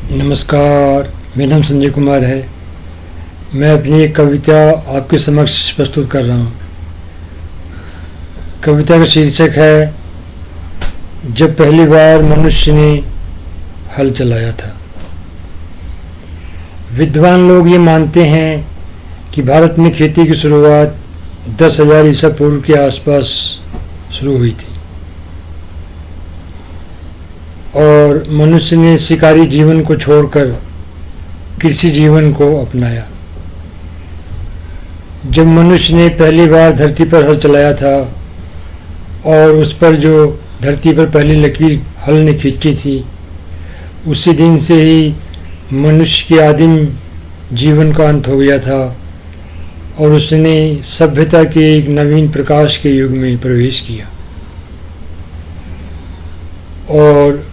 नमस्कार, मेरा नाम संजय कुमार है। मैं अपनी एक कविता आपके समक्ष प्रस्तुत कर रहा हूँ। कविता का शीर्षक है जब पहली बार मनुष्य ने हल चलाया था। विद्वान लोग ये मानते हैं कि भारत में खेती की शुरुआत 10,000 ईसा पूर्व के आसपास शुरू हुई थी और मनुष्य ने शिकारी जीवन को छोड़कर कृषि जीवन को अपनाया। जब मनुष्य ने पहली बार धरती पर हल चलाया था और उस पर जो धरती पर पहली लकीर हल ने खींची थी, उसी दिन से ही मनुष्य के आदिम जीवन का अंत हो गया था और उसने सभ्यता के एक नवीन प्रकाश के युग में प्रवेश किया। और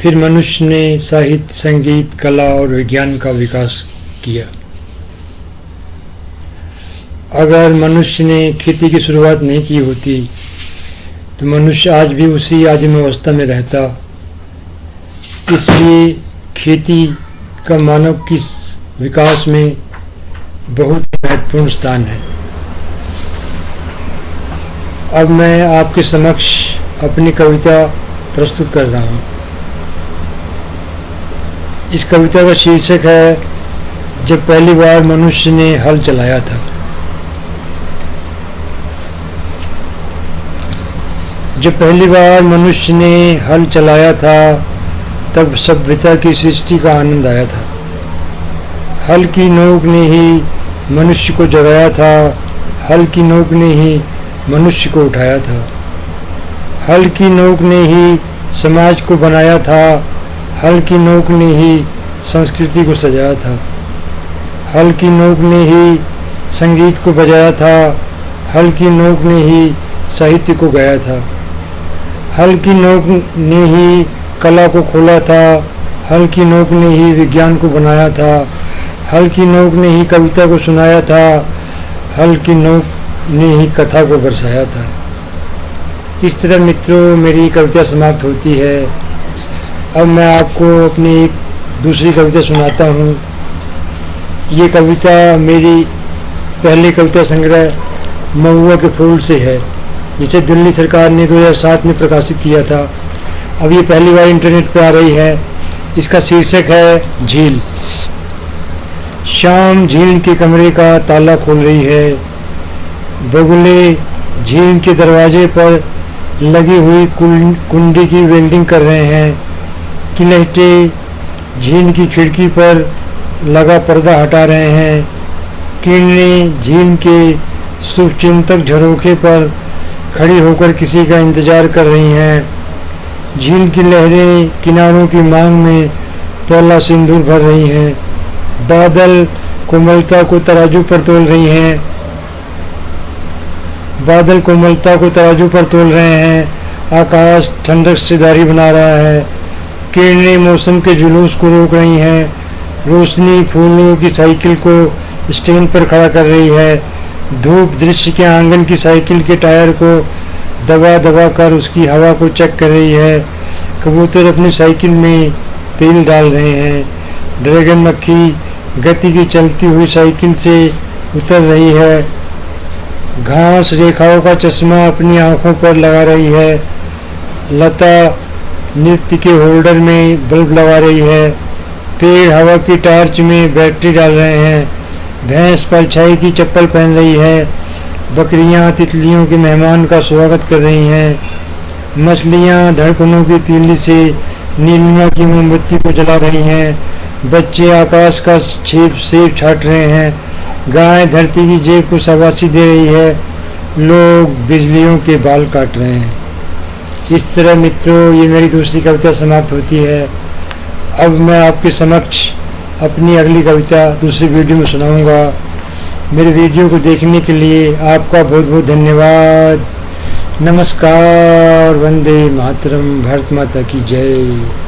फिर मनुष्य ने साहित्य, संगीत, कला और विज्ञान का विकास किया। अगर मनुष्य ने खेती की शुरुआत नहीं की होती तो मनुष्य आज भी उसी आदिम अवस्था में रहता। इसलिए खेती का मानव के विकास में बहुत महत्वपूर्ण स्थान है। अब मैं आपके समक्ष अपनी कविता प्रस्तुत कर रहा हूँ। इस कविता का शीर्षक है जब पहली बार मनुष्य ने हल चलाया था। जब पहली बार मनुष्य ने हल चलाया था तब सभ्यता की सृष्टि का आनंद आया था। हल की नोक ने ही मनुष्य को जगाया था, हल की नोक ने ही मनुष्य को उठाया था। हल की नोक ने ही समाज को बनाया था, हल की नोक ने ही संस्कृति को सजाया था। हल की नोक ने ही संगीत को बजाया था, हल की नोक ने ही साहित्य को गाया था। हल की नोक ने ही कला को खोला था, हल की नोक ने ही विज्ञान को बनाया था। हल की नोक ने ही कविता को सुनाया था, हल की नोक ने ही कथा को बरसाया था। इस तरह मित्रों मेरी कविता समाप्त होती है। अब मैं आपको अपनी एक दूसरी कविता सुनाता हूँ। ये कविता मेरी पहले कविता संग्रह महुआ के फूल से है, जिसे दिल्ली सरकार ने 2007 में प्रकाशित किया था। अब ये पहली बार इंटरनेट पर आ रही है। इसका शीर्षक है झील। शाम झील के कमरे का ताला खोल रही है, बगुले झील के दरवाजे पर लगी हुई कुंडी की वेल्डिंग कर रहे हैं। किलहटे झील की खिड़की पर लगा पर्दा हटा रहे हैं। किरणें झील के शुभचिंतक झरोखे पर खड़ी होकर किसी का इंतजार कर रही हैं। झील की लहरें किनारों की मांग में पहला सिंदूर भर रही हैं। बादल कोमलता को तराजू पर तोल रही हैं। बादल कोमलता को तराजू पर तोल रहे हैं। आकाश ठंडक से धारी बना रहा है। किरणें मौसम के जुलूस को रोक रही हैं। रोशनी फूलों की साइकिल को स्टैंड पर खड़ा कर रही है। धूप दृश्य के आंगन की साइकिल के टायर को दबा दबा कर उसकी हवा को चेक कर रही है। कबूतर अपनी साइकिल में तेल डाल रहे हैं। ड्रैगन मक्खी गति की चलती हुई साइकिल से उतर रही है। घास रेखाओं का चश्मा अपनी आंखों पर लगा रही है। लता नृत्य के होल्डर में बल्ब लगा रही है। पेड़ हवा की टार्च में बैटरी डाल रहे हैं। भैंस परछाई की चप्पल पहन रही है। बकरियां तितलियों के मेहमान का स्वागत कर रही हैं। मछलियां धड़कनों की तीली से नीलिमा की मोमबत्ती को जला रही हैं। बच्चे आकाश का सेब छाट रहे हैं। गाय धरती की जेब को शाबाशी दे रही है। लोग बिजलियों के बाल काट रहे हैं। इस तरह मित्रों ये मेरी दूसरी कविता समाप्त होती है। अब मैं आपके समक्ष अपनी अगली कविता दूसरी वीडियो में सुनाऊंगा। मेरे वीडियो को देखने के लिए आपका बहुत बहुत धन्यवाद। नमस्कार। वंदे मातरम। भारत माता की जय।